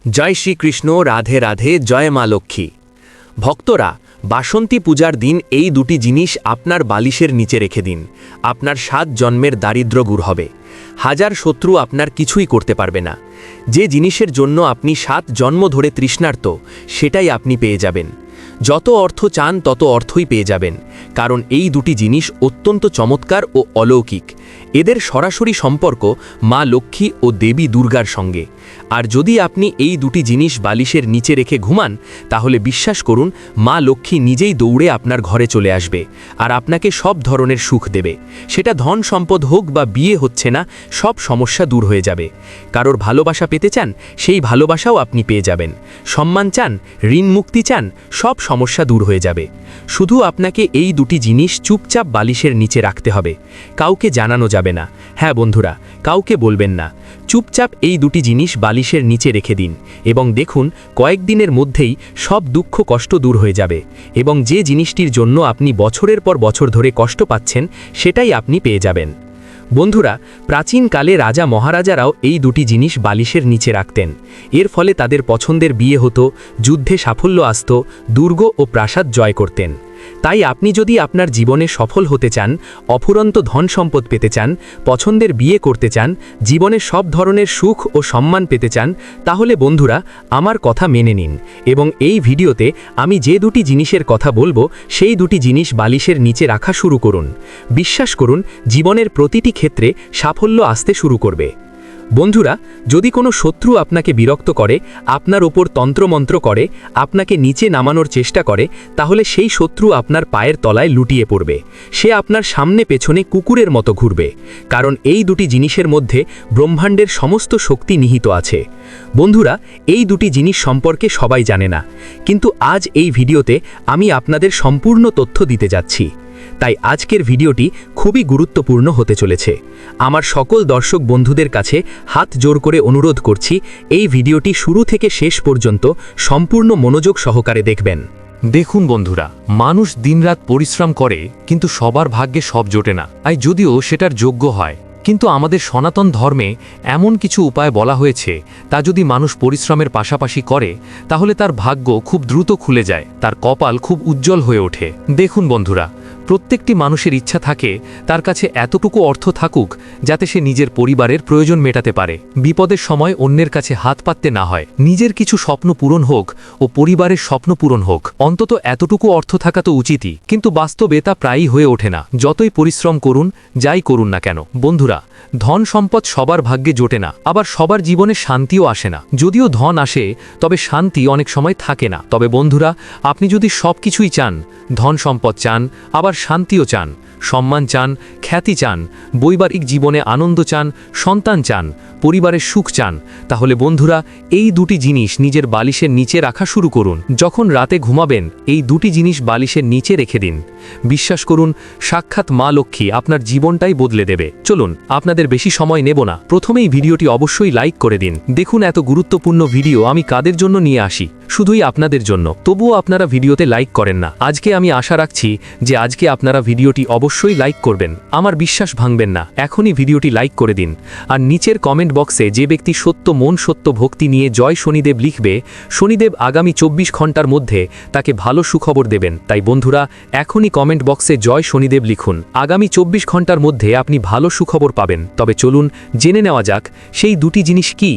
জয় শ্রীকৃষ্ণ, রাধে রাধে, জয় মা লক্ষ্মী। ভক্তরা, বাসন্তী পূজার দিন এই দুটি জিনিস আপনার বালিশের নিচে রেখে দিন। আপনার 7 জন্মের দারিদ্র দূর হবে। হাজার শত্রু আপনার কিছুই করতে পারবে না। যে জিনিসের জন্য আপনি 7 জন্ম ধরে তৃষ্ণার্ত, সেটাই আপনি পেয়ে যাবেন। যত অর্থ চান তত অর্থই পেয়ে যাবেন, কারণ এই দুটি জিনিস অত্যন্ত চমৎকার ও অলৌকিক। এদের সরাসরি সম্পর্ক মা লক্ষ্মী ও দেবী দুর্গার সঙ্গে। আর যদি আপনি এই দুটি জিনিস বালিশের নিচে রেখে ঘুমান, তাহলে বিশ্বাস করুন, মা লক্ষ্মী নিজেই দৌড়ে আপনার ঘরে চলে আসবে আর আপনাকে সব ধরনের সুখ দেবে। সেটা ধন সম্পদ হোক বা বিয়ে হচ্ছে না, সব সমস্যা দূর হয়ে যাবে। কারোর ভালোবাসা পেতে চান, সেই ভালোবাসাও আপনি পেয়ে যাবেন। সম্মান চান, ঋণ মুক্তি চান, সব সমস্যা দূর হয়ে যাবে। শুধু আপনাকে এই দুটি জিনিস চুপচাপ বালিশের নিচে রাখতে হবে। কাউকে জানানো যাবে না। হ্যাঁ বন্ধুরা, কাউকে বলবেন না। চুপচাপ এই দুটি জিনিস বালিশের নিচে রেখে দিন এবং দেখুন, কয়েকদিনের মধ্যেই সব দুঃখ কষ্ট দূর হয়ে যাবে এবং যে জিনিসটির জন্য আপনি বছরের পর বছর ধরে কষ্ট পাচ্ছেন, সেটাই আপনি পেয়ে যাবেন। বন্ধুরা, প্রাচীনকালে রাজা মহারাজারাও এই দুটি জিনিস বালিশের নিচে রাখতেন। এর ফলে তাদের পছন্দের বিয়ে হতো, যুদ্ধে সাফল্য আসত, দুর্গ ও প্রাসাদ জয় করতেন। তাই আপনি যদি আপনার জীবনে সফল হতে চান, অফুরন্ত ধন সম্পদ পেতে চান, পছন্দের বিয়ে করতে চান, জীবনে সব ধরনের সুখ ও সম্মান পেতে চান, তাহলে বন্ধুরা আমার কথা মেনে নিন এবং এই ভিডিওতে আমি যে দুটি জিনিসের কথা বলবো, সেই দুটি জিনিস বালিশের নিচে রাখা শুরু করুন। বিশ্বাস করুন, জীবনের প্রতিটি ক্ষেত্রে সাফল্য আসতে শুরু করবে। বন্ধুরা, যদি কোনো শত্রু আপনাকে বিরক্ত করে, আপনার ওপর তন্ত্রমন্ত্র করে, আপনাকে নিচে নামানোর চেষ্টা করে, তাহলে সেই শত্রু আপনার পায়ের তলায় লুটিয়ে পড়বে। সে আপনার সামনে পেছনে কুকুরের মতো ঘুরবে, কারণ এই দুটি জিনিসের মধ্যে ব্রহ্মাণ্ডের সমস্ত শক্তি নিহিত আছে। বন্ধুরা, এই দুটি জিনিস সম্পর্কে সবাই জানে না, কিন্তু আজ এই ভিডিওতে আমি আপনাদের সম্পূর্ণ তথ্য দিতে যাচ্ছি। তাই আজকের ভিডিওটি খুবই গুরুত্বপূর্ণ হতে চলেছে। আমার সকল দর্শক বন্ধুদের কাছে হাত জোর করে অনুরোধ করছি, এই ভিডিওটি শুরু থেকে শেষ পর্যন্ত সম্পূর্ণ মনোযোগ সহকারে দেখবেন। দেখুন বন্ধুরা, মানুষ দিনরাত পরিশ্রম করে, কিন্তু সবার ভাগ্যে সব জোটে না, যদিও সেটার যোগ্য হয়। কিন্তু আমাদের সনাতন ধর্মে এমন কিছু উপায় বলা হয়েছে, তা যদি মানুষ পরিশ্রমের পাশাপাশি করে, তাহলে তার ভাগ্য খুব দ্রুত খুলে যায়, তার কপাল খুব উজ্জ্বল হয়ে ওঠে। দেখুন বন্ধুরা, প্রত্যেকটি মানুষের ইচ্ছা থাকে তার কাছে এতটুকু অর্থ থাকুক যাতে সে নিজের পরিবারের প্রয়োজন মেটাতে পারে, বিপদের সময় অন্যের কাছে হাত পাততে না হয়। নিজের কিছু স্বপ্ন পূরণ হোক ও পরিবারের স্বপ্ন পূরণ হোক, অন্তত এতটুকু অর্থ থাকা তো উচিতই। কিন্তু বাস্তবে তা প্রায়ই হয়ে ওঠে না, যতই পরিশ্রম করুন, যাই করুন না কেন। বন্ধুরা, ধন সম্পদ সবার ভাগ্যে জোটে না, আবার সবার জীবনে শান্তিও আসে না। যদিও ধন আসে, তবে শান্তি অনেক সময় থাকে না। তবে বন্ধুরা, আপনি যদি সব কিছুই চান, ধন সম্পদ চান, আবার শান্তিও চান, সম্মান চান, খ্যাতি চান, বৈবাহিক জীবনে আনন্দ চান, সন্তান চান, পরিবারের সুখ চান, তাহলে বন্ধুরা এই দুটি জিনিস নিজের বালিশের নিচে রাখা শুরু করুন। যখন রাতে ঘুমাবেন, এই দুটি জিনিস বালিশের নিচে রেখে দিন। বিশ্বাস করুন, সাক্ষাৎ মা লক্ষ্মী আপনার জীবনটাই বদলে দেবে। চলুন, আপনাদের বেশি সময় নেব না, প্রথমেই ভিডিওটি অবশ্যই লাইক করে দিন। দেখুন, এত গুরুত্বপূর্ণ ভিডিও আমি কাদের জন্য নিয়ে আসি, শুধুই আপনাদের জন্য। তবুও আপনারা ভিডিওতে লাইক করেন না। আজকে আমি আশা রাখছি যে আজকে আপনারা ভিডিওটি অবশ্যই লাইক করবেন। আমার বিশ্বাস ভাঙবেন না, এখনই ভিডিওটি লাইক করে দিন। আর নিচের কমেন্ট বক্সে যে ব্যক্তি সত্য মন সত্য ভক্তি নিয়ে জয় শনিদেব লিখবে, শনিদেব আগামী 24 ঘন্টার মধ্যে তাকে ভালো সুখবর দেবেন। তাই বন্ধুরা, এখনই কমেন্ট বক্সে জয় শনিদেব লিখুন। আগামী 24 ঘন্টার মধ্যে আপনি ভালো সুখবর পাবেন। তবে চলুন জেনে নেওয়া যাক সেই দুটি জিনিস কি,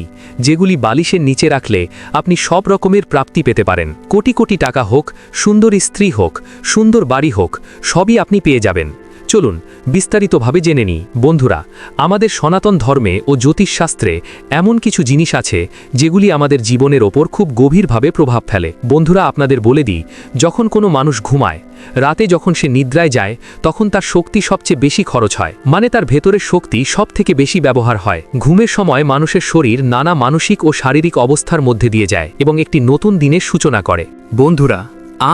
যেগুলি বালিশের নিচে রাখলে আপনি সব রকমের প্রাপ্তি পেতে পারেন। কোটি কোটি টাকা হোক, সুন্দর স্ত্রী হোক, সুন্দর বাড়ি হোক, সবই আপনি পেয়ে যাবেন। চলুন বিস্তারিতভাবে জেনে নিই। বন্ধুরা, আমাদের সনাতন ধর্মে ও জ্যোতিষশাস্ত্রে এমন কিছু জিনিস আছে যেগুলি আমাদের জীবনের ওপর খুব গভীরভাবে প্রভাব ফেলে। বন্ধুরা, আপনাদের বলে দিই, যখন কোনো মানুষ ঘুমায়, রাতে যখন সে নিদ্রায় যায়, তখন তার শক্তি সবচেয়ে বেশি খরচ হয়, মানে তার ভেতরের শক্তি সব থেকে বেশি ব্যবহার হয়। ঘুমের সময় মানুষের শরীর নানা মানসিক ও শারীরিক অবস্থার মধ্যে দিয়ে যায় এবং একটি নতুন দিনের সূচনা করে। বন্ধুরা,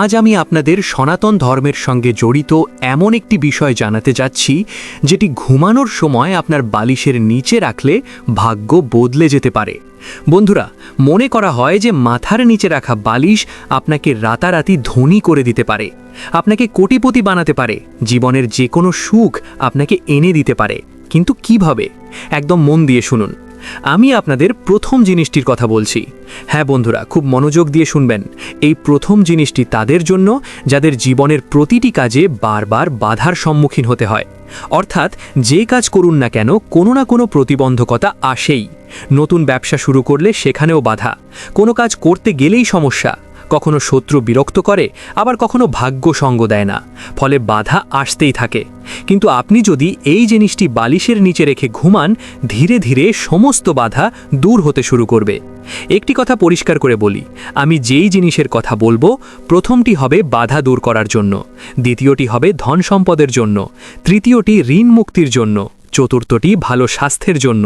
আজ আমি আপনাদের সনাতন ধর্মের সঙ্গে জড়িত এমন একটি বিষয় জানাতে যাচ্ছি, যেটি ঘুমানোর সময় আপনার বালিশের নিচে রাখলে ভাগ্য বদলে যেতে পারে। বন্ধুরা, মনে করা হয় যে মাথার নিচে রাখা বালিশ আপনাকে রাতারাতি ধনী করে দিতে পারে, আপনাকে কোটিপতি বানাতে পারে, জীবনের যে কোনো সুখ আপনাকে এনে দিতে পারে। কিন্তু কিভাবে? একদম মন দিয়ে শুনুন। আমি আপনাদের প্রথম জিনিসটির কথা বলছি। হ্যাঁ বন্ধুরা, খুব মনোযোগ দিয়ে শুনবেন। এই প্রথম জিনিসটি তাদের জন্য যাদের জীবনের প্রতিটি কাজে বারবার বাধার সম্মুখীন হতে হয়। অর্থাৎ যে কাজ করুন না কেন, কোনো না কোনো প্রতিবন্ধকতা আসেই। নতুন ব্যবসা শুরু করলে সেখানেও বাধা, কোনো কাজ করতে গেলেই সমস্যা, কখনো শত্রু বিরক্ত করে, আবার কখনো ভাগ্য সঙ্গ দেয় না, ফলে বাধা আসতেই থাকে। কিন্তু আপনি যদি এই জিনিসটি বালিশের নিচে রেখে ঘুমান, ধীরে ধীরে সমস্ত বাধা দূর হতে শুরু করবে। একটি কথা পরিষ্কার করে বলি, আমি যেই জিনিসের কথা বলবো, প্রথমটি হবে বাধা দূর করার জন্য, দ্বিতীয়টি হবে ধন সম্পদের জন্য, তৃতীয়টি ঋণ মুক্তির জন্য, চতুর্থটি ভালো স্বাস্থ্যের জন্য,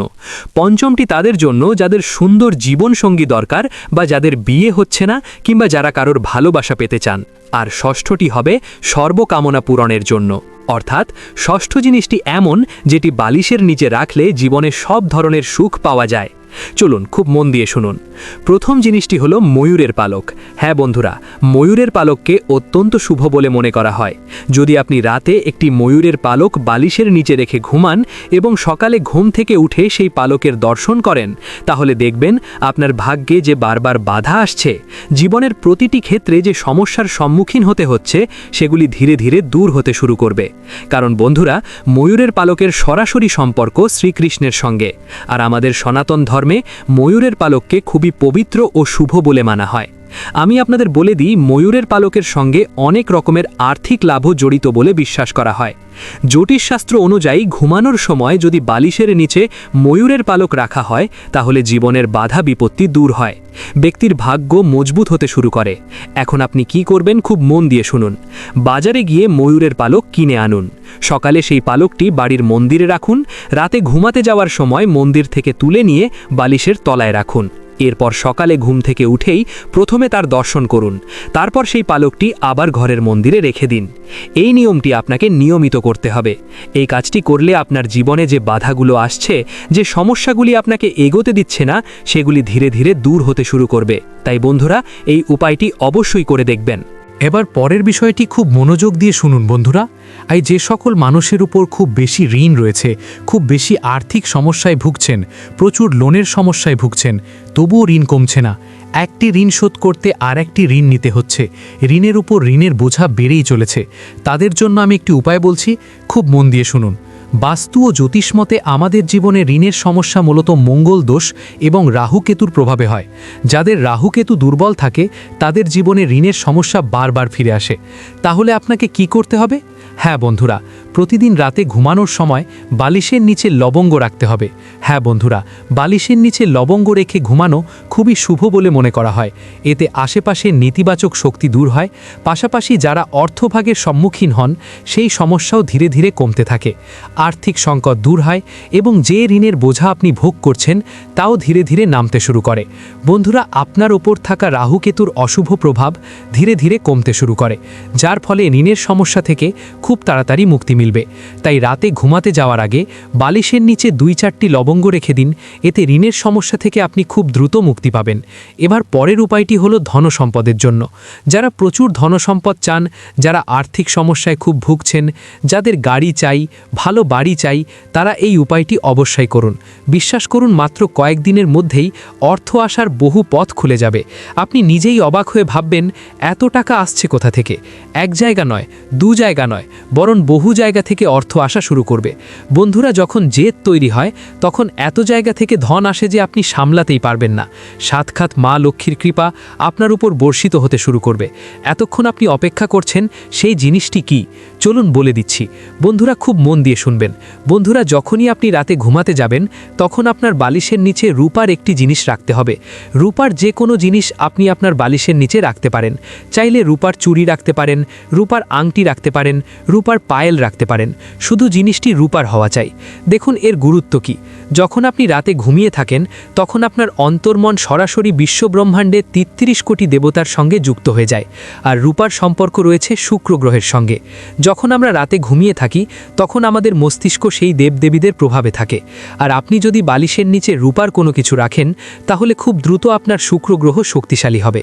পঞ্চমটি তাদের জন্য যাদের সুন্দর জীবনসঙ্গী দরকার বা যাদের বিয়ে হচ্ছে না কিংবা যারা কারোর ভালোবাসা পেতে চান, আর ষষ্ঠটি হবে সর্বকামনা পূরণের জন্য। অর্থাৎ ষষ্ঠ জিনিসটি এমন যেটি বালিশের নিচে রাখলে জীবনে সব ধরনের সুখ পাওয়া যায়। চলুন খুব মন দিয়ে শুনুন। প্রথম জিনিসটি হলো ময়ূরের পালক। হ্যাঁ বন্ধুরা, ময়ূরের পালককে অত্যন্ত শুভ বলে মনে করা হয়। যদি আপনি রাতে একটি ময়ূরের পালক বালিশের নিচে রেখে ঘুমান এবং সকালে ঘুম থেকে উঠে সেই পালকের দর্শন করেন, তাহলে দেখবেন আপনার ভাগ্যে যে বারবার বাধা আসছে, জীবনের প্রতিটি ক্ষেত্রে যে সমস্যার সম্মুখীন হতে হচ্ছে, সেগুলি ধীরে ধীরে দূর হতে শুরু করবে। কারণ বন্ধুরা, ময়ূরের পালকের সরাসরি সম্পর্ক শ্রীকৃষ্ণের সঙ্গে, আর আমাদের সনাতন ধর্মে ময়ূরের পালককে খুবই পবিত্র ও শুভ বলে মানা হয়। আমি আপনাদের বলে দিই, ময়ূরের পালকের সঙ্গে অনেক রকমের আর্থিক লাভও জড়িত বলে বিশ্বাস করা হয়। জ্যোতিষশাস্ত্র অনুযায়ী ঘুমানোর সময় যদি বালিশের নিচে ময়ূরের পালক রাখা হয়, তাহলে জীবনের বাধা বিপত্তি দূর হয়, ব্যক্তির ভাগ্য মজবুত হতে শুরু করে। এখন আপনি কি করবেন, খুব মন দিয়ে শুনুন। বাজারে গিয়ে ময়ূরের পালক কিনে আনুন। সকালে সেই পালকটি বাড়ির মন্দিরে রাখুন। রাতে ঘুমাতে যাওয়ার সময় মন্দির থেকে তুলে নিয়ে বালিশের তলায় রাখুন। এরপর সকালে ঘুম থেকে উঠেই প্রথমে তার দর্শন করুন, তারপর সেই পালকটি আবার ঘরের মন্দিরে রেখে দিন। এই নিয়মটি আপনাকে নিয়মিত করতে হবে। এই কাজটি করলে আপনার জীবনে যে বাধাগুলো আসছে, যে সমস্যাগুলি আপনাকে এগোতে দিচ্ছে না, সেগুলি ধীরে ধীরে দূর হতে শুরু করবে। তাই বন্ধুরা, এই উপায়টি অবশ্যই করে দেখবেন। এবার পরের বিষয়টি খুব মনোযোগ দিয়ে শুনুন বন্ধুরা। যে সকল মানুষের উপর খুব বেশি ঋণ রয়েছে, খুব বেশি আর্থিক সমস্যায় ভুগছেন, প্রচুর লোনের সমস্যায় ভুগছেন, তবুও ঋণ কমছে না, একটি ঋণ শোধ করতে আর একটি ঋণ নিতে হচ্ছে, ঋণের উপর ঋণের বোঝা বেড়েই চলেছে, তাদের জন্য আমি একটি উপায় বলছি, খুব মন দিয়ে শুনুন। বাস্তু ও জ্যোতিষমতে আমাদের জীবনে ঋণের সমস্যা মূলত মঙ্গল দোষ এবং রাহুকেতুর প্রভাবে হয়। যাদের রাহুকেতু দুর্বল থাকে, তাদের জীবনে ঋণের সমস্যা বারবার ফিরে আসে। তাহলে আপনাকে কি করতে হবে? হ্যাঁ বন্ধুরা, প্রতিদিন রাতে ঘুমানোর সময় বালিশের নিচে লবঙ্গ রাখতে হবে। হ্যাঁ বন্ধুরা, বালিশের নিচে লবঙ্গ রেখে ঘুমানো খুবই শুভ বলে মনে করা হয়। এতে আশেপাশে নেতিবাচক শক্তি দূর হয়, পাশাপাশি যারা অর্থভাগের সম্মুখীন হন, সেই সমস্যাও ধীরে ধীরে কমতে থাকে, আর্থিক সংকট দূর হয় এবং যে ঋণের বোঝা আপনি ভোগ করছেন, তাও ধীরে ধীরে নামতে শুরু করে। বন্ধুরা, আপনার ওপর থাকা রাহুকেতুর অশুভ প্রভাব ধীরে ধীরে কমতে শুরু করে, যার ফলে ঋণের সমস্যা থেকে খুব তাড়াতাড়ি মুক্তি মিলবে। তাই রাতে ঘুমাতে যাওয়ার আগে বালিশের নিচে 2-4টি লবঙ্গ রেখে দিন। এতে ঋণের সমস্যা থেকে আপনি খুব দ্রুত মুক্তি পাবেন। এবার পরের উপায়টি হলো ধনসম্পদের জন্য। যারা প্রচুর ধনসম্পদ চান, যারা আর্থিক সমস্যায় খুব ভুগছেন, যাদের গাড়ি চাই, ভালো বাড়ি চাই, তারা এই উপায়টি অবশ্যই করুন। বিশ্বাস করুন, মাত্র কয়েকদিনের মধ্যেই অর্থ আসার বহু পথ খুলে যাবে। আপনি নিজেই অবাক হয়ে ভাববেন, এত টাকা আসছে কোথা থেকে? এক জায়গা নয়, 2 জায়গা নয়, বরং বহু জায়গা থেকে অর্থ আসা শুরু করবে। বন্ধুরা, যখন জেদ তৈরি হয়, তখন এত জায়গা থেকে ধন আসে যে আপনি সামলাতেই পারবেন না। সাতখাত মা লক্ষ্মীর কৃপা আপনার উপর বর্ষিত হতে শুরু করবে। এতক্ষণ আপনি অপেক্ষা করছেন, সেই জিনিসটি কি? চলুন বলে দিচ্ছি। বন্ধুরা, খুব মন দিয়ে শুনবেন। বন্ধুরা, যখনই আপনি রাতে ঘুমাতে যাবেন, তখন আপনার বালিশের নিচে রূপার একটি জিনিস রাখতে হবে। রূপার যে কোনো জিনিস আপনি আপনার বালিশের নিচে রাখতে পারেন। চাইলে রূপার চুড়ি রাখতে পারেন, রূপার আংটি রাখতে পারেন, রূপার পায়েল রাখতে পারেন, শুধু জিনিসটি রূপার হওয়া চাই। দেখুন এর গুরুত্ব কি। যখন আপনি রাতে ঘুমিয়ে থাকেন, তখন আপনার অন্তর্মন সরাসরি বিশ্বব্রহ্মাণ্ডে 33 কোটি দেবতার সঙ্গে যুক্ত হয়ে যায়। আর রূপার সম্পর্ক রয়েছে শুক্র গ্রহের সঙ্গে। যখন আমরা রাতে ঘুমিয়ে থাকি, তখন আমাদের মস্তিষ্ক সেই দেবদেবীদের প্রভাবে থাকে। আর আপনি যদি বালিশের নিচে রূপার কোনো কিছু রাখেন, তাহলে খুব দ্রুত আপনার শুক্র গ্রহ শক্তিশালী হবে।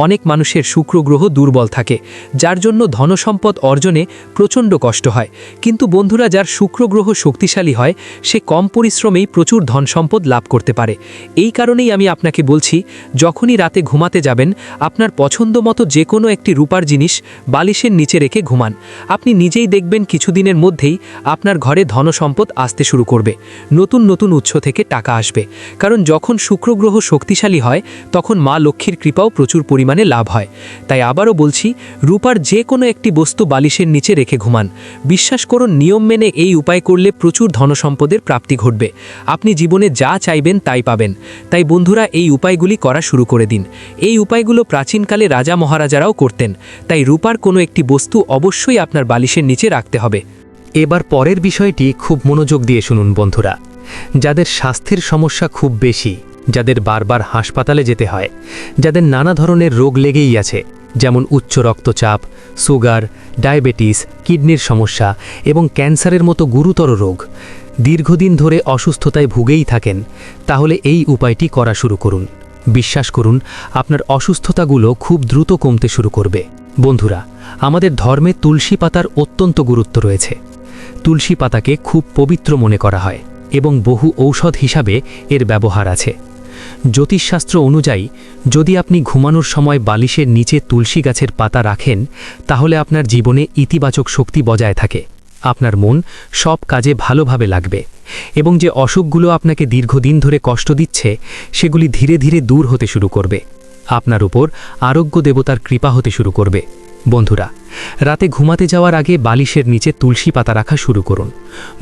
অনেক মানুষের শুক্র গ্রহ দুর্বল থাকে, যার জন্য ধনসম্পদ অর্জনে প্রচণ্ড কষ্ট হয়। কিন্তু বন্ধুরা, যার শুক্র গ্রহ শক্তিশালী হয়, সে কম পরিশ্রমেই প্রচুর ধন সম্পদ লাভ করতে পারে। এই কারণেই আমি আপনাকে বলছি, যখনই রাতে ঘুমাতে যাবেন আপনার পছন্দ মতো যে কোনো একটি রূপার জিনিস বালিশের নিচে রেখে ঘুমান। আপনি নিজেই দেখবেন কিছুদিনের মধ্যেই আপনার ঘরে ধনসম্পদ আসতে শুরু করবে, নতুন নতুন উৎস থেকে টাকা আসবে। কারণ যখন শুক্র গ্রহ শক্তিশালী হয় তখন মা লক্ষ্মীর কৃপাও প্রচুর পরিমাণে লাভ হয়। তাই আবারও বলছি, রূপার যে কোনো একটি বস্তু বালিশের নিচে রেখে ঘুমান। বিশ্বাস করুন, নিয়ম মেনে এই উপায় করলে প্রচুর ধনসম্পদের প্রাপ্তি ঘটবে। আপনি জীবনে যা চাইবেন তাই পাবেন। তাই বন্ধুরা, এই উপায়গুলি করা শুরু করে দিন। এই উপায়গুলো প্রাচীনকালে রাজা মহারাজারাও করতেন। তাই রূপার কোনো একটি বস্তু অবশ্যই আপনার বালিশের নিচে রাখতে হবে। এবার পরের বিষয়টি খুব মনোযোগ দিয়ে শুনুন বন্ধুরা। যাদের স্বাস্থ্যের সমস্যা খুব বেশি, যাদের বারবার হাসপাতালে যেতে হয়, যাদের নানা ধরনের রোগ লেগেই আছে, যেমন উচ্চ রক্তচাপ, সুগার, ডায়াবেটিস, কিডনির সমস্যা এবং ক্যান্সারের মতো গুরুতর রোগ, দীর্ঘদিন ধরে অসুস্থতায় ভুগেই থাকেন, তাহলে এই উপায়টি করা শুরু করুন। বিশ্বাস করুন, আপনার অসুস্থতাগুলো খুব দ্রুত কমতে শুরু করবে। বন্ধুরা, আমাদের ধর্মে তুলসী পাতার অত্যন্ত গুরুত্ব রয়েছে। তুলসী পাতাকে খুব পবিত্র মনে করা হয় এবং বহু ঔষধ হিসাবে এর ব্যবহার আছে। জ্যোতিষশাস্ত্র অনুযায়ী যদি আপনি ঘুমানোর সময় বালিশের নিচে তুলসী গাছের পাতা রাখেন, তাহলে আপনার জীবনে ইতিবাচক শক্তি বজায় থাকে, আপনার মন সব কাজে ভালোভাবে লাগবে এবং যে অসুখগুলো আপনাকে দীর্ঘদিন ধরে কষ্ট দিচ্ছে সেগুলি ধীরে ধীরে দূর হতে শুরু করবে। আপনার উপর আরোগ্য দেবতার কৃপা হতে শুরু করবে। বন্ধুরা, রাতে ঘুমাতে যাওয়ার আগে বালিশের নিচে তুলসী পাতা রাখা শুরু করুন।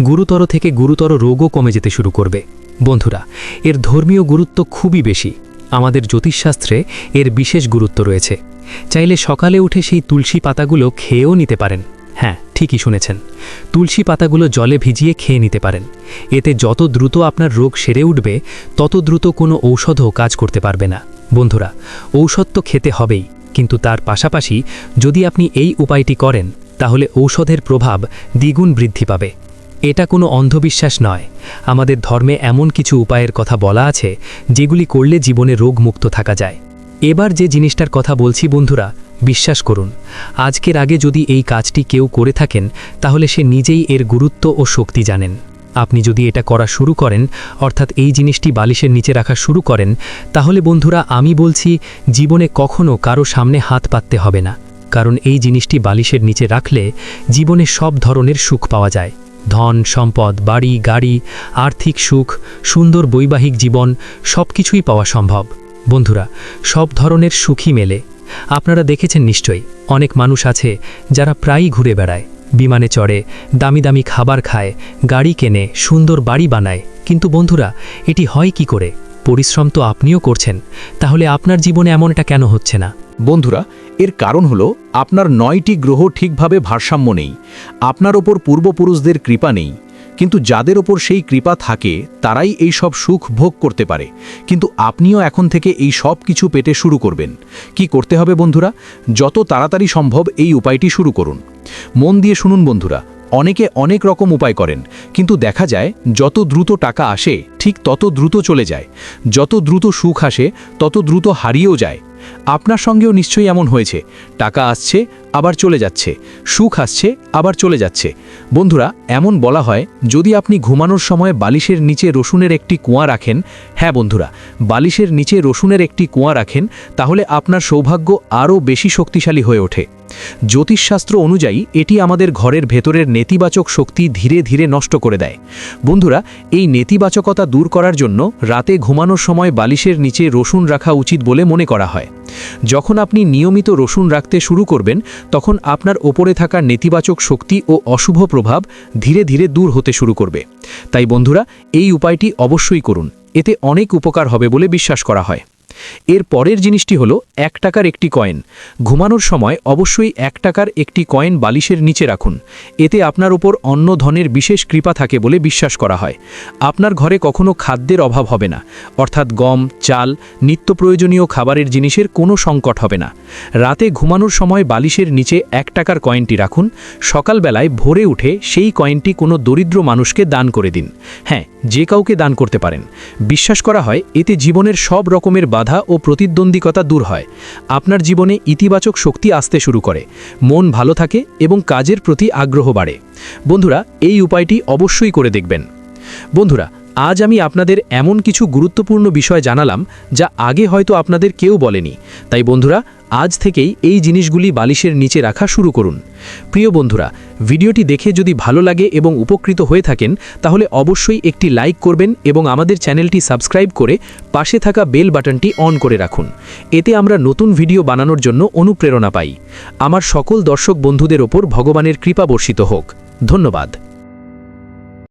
গুরুতর থেকে গুরুতর রোগও কমে যেতে শুরু করবে। বন্ধুরা, এর ধর্মীয় গুরুত্ব খুবই বেশি। আমাদের জ্যোতিষশাস্ত্রে এর বিশেষ গুরুত্ব রয়েছে। চাইলে সকালে উঠে সেই তুলসী পাতাগুলো খেয়েও নিতে পারেন। হ্যাঁ, ঠিকই শুনেছেন, তুলসী পাতাগুলো জলে ভিজিয়ে খেয়ে নিতে পারেন। এতে যত দ্রুত আপনার রোগ সেরে উঠবে, তত দ্রুত কোনো ঔষধও কাজ করতে পারবে না। বন্ধুরা, ঔষধ তো খেতে হবেই, কিন্তু তার পাশাপাশি যদি আপনি এই উপায়টি করেন, তাহলে ঔষধের প্রভাব দ্বিগুণ বৃদ্ধি পাবে। এটা কোনো অন্ধবিশ্বাস নয়। আমাদের ধর্মে এমন কিছু উপায়ের কথা বলা আছে যেগুলি করলে জীবনে রোগমুক্ত থাকা যায়। এবার যে জিনিসটার কথা বলছি বন্ধুরা, বিশ্বাস করুন, আজকের আগে যদি এই কাজটি কেউ করে থাকেন, তাহলে সে নিজেই এর গুরুত্ব ও শক্তি জানেন। আপনি যদি এটা করা শুরু করেন, অর্থাৎ এই জিনিসটি বালিশের নিচে রাখা শুরু করেন, তাহলে বন্ধুরা, আমি বলছি, জীবনে কখনো কারো সামনে হাত পাততে হবে না। কারণ এই জিনিসটি বালিশের নিচে রাখলে জীবনে সব ধরনের সুখ পাওয়া যায়। ধন, সম্পদ, বাড়ি, গাড়ি, আর্থিক সুখ, সুন্দর বৈবাহিক জীবন, সব কিছুই পাওয়া সম্ভব। বন্ধুরা, সব ধরনের সুখই মেলে। আপনারা দেখেছেন নিশ্চয়ই, অনেক মানুষ আছে যারা প্রায়ই ঘুরে বেড়ায়, বিমানে চড়ে, দামি দামি খাবার খায়, গাড়ি কেনে, সুন্দর বাড়ি বানায়। কিন্তু বন্ধুরা, এটি হয় কি করে? পরিশ্রম তো আপনিও করছেন, তাহলে আপনার জীবনে এমনটা কেন হচ্ছে না? বন্ধুরা, এর কারণ হলো আপনার 9টি গ্রহ ঠিকভাবে ভারসাম্য নেই। আপনার ওপর পূর্বপুরুষদের কৃপা নেই। কিন্তু যাদের ওপর সেই কৃপা থাকে তারাই এই সব সুখ ভোগ করতে পারে। কিন্তু আপনিও এখন থেকে এই সব কিছু পেতে শুরু করবেন। কি করতে হবে বন্ধুরা? যত তাড়াতাড়ি সম্ভব এই উপায়টি শুরু করুন। মন দিয়ে শুনুন বন্ধুরা, অনেকে অনেক রকম উপায় করেন, কিন্তু দেখা যায় যত দ্রুত টাকা আসে ঠিক তত দ্রুত চলে যায়। যত দ্রুত সুখ আসে তত দ্রুত হারিয়েও যায়। আপনার সঙ্গেও নিশ্চয়ই এমন হয়েছে। টাকা আসছে আবার চলে যাচ্ছে, সুখ আসছে আবার চলে যাচ্ছে। বন্ধুরা, এমন বলা হয় যদি আপনি ঘুমানোর সময় বালিশের নিচে রসুনের একটি কুয়া রাখেন, হ্যাঁ বন্ধুরা, বালিশের নিচে রসুনের একটি কুয়া রাখেন, তাহলে আপনার সৌভাগ্য আরও বেশি শক্তিশালী হয়ে ওঠে। জ্যোতিষশাস্ত্র অনুযায়ী এটি আমাদের ঘরের ভেতরের নেতিবাচক শক্তি ধীরে ধীরে নষ্ট করে দেয়। বন্ধুরা, এই নেতিবাচকতা দূর করার জন্য রাতে ঘুমানোর সময় বালিশের নিচে রসুন রাখা উচিত বলে মনে করা হয়। যখন আপনি নিয়মিত রসুন রাখতে শুরু করবেন, তখন আপনার ওপরে থাকা নেতিবাচক শক্তি ও অশুভ প্রভাব ধীরে ধীরে দূর হতে শুরু করবে। তাই বন্ধুরা, এই উপায়টি অবশ্যই করুন। এতে অনেক উপকার হবে বলে বিশ্বাস করা হয়। এর পরের জিনিসটি হলো 1 টাকার একটি কয়েন। ঘুমানোর সময় অবশ্যই 1 টাকার একটি কয়েন বালিশের নিচে রাখুন। এতে আপনার উপর অন্ন ধনের বিশেষ কৃপা থাকে বলে বিশ্বাস করা হয়। আপনার ঘরে কখনো খাদ্যের অভাব হবে না, অর্থাৎ গম, চাল, নিত্য প্রয়োজনীয় খাবারের জিনিসের কোনো সংকট হবে না। রাতে ঘুমানোর সময় বালিশের নিচে 1 টাকার কয়েনটি রাখুন। সকালবেলায় ভোরে উঠে সেই কয়েনটি কোনো দরিদ্র মানুষকে দান করে দিন। হ্যাঁ, যে কাউকে দান করতে পারেন। বিশ্বাস করা হয় এতে জীবনের সব রকমের বাধা ও প্রতিদ্বন্দ্বিতা দূর হয়। আপনার জীবনে ইতিবাচক শক্তি আসতে শুরু করে, মন ভালো থাকে এবং কাজের প্রতি আগ্রহ বাড়ে। বন্ধুরা, এই উপায়টি অবশ্যই করে দেখবেন। বন্ধুরা, আজ আমি আপনাদের এমন কিছু গুরুত্বপূর্ণ বিষয় জানালাম যা আগে হয়তো আপনাদের কেউ বলেনি। তাই বন্ধুরা, আজ থেকেই এই জিনিসগুলি বালিশের নিচে রাখা শুরু করুন। প্রিয় বন্ধুরা, ভিডিওটি দেখে যদি ভালো লাগে এবং উপকৃত হয়ে থাকেন তাহলে অবশ্যই একটি লাইক করবেন এবং আমাদের চ্যানেলটি সাবস্ক্রাইব করে পাশে থাকা বেল বাটনটি অন করে রাখুন। এতে আমরা নতুন ভিডিও বানানোর জন্য অনুপ্রেরণা পাই। আমার সকল দর্শক বন্ধুদের ওপর ভগবানের কৃপা বর্ষিত হোক। ধন্যবাদ।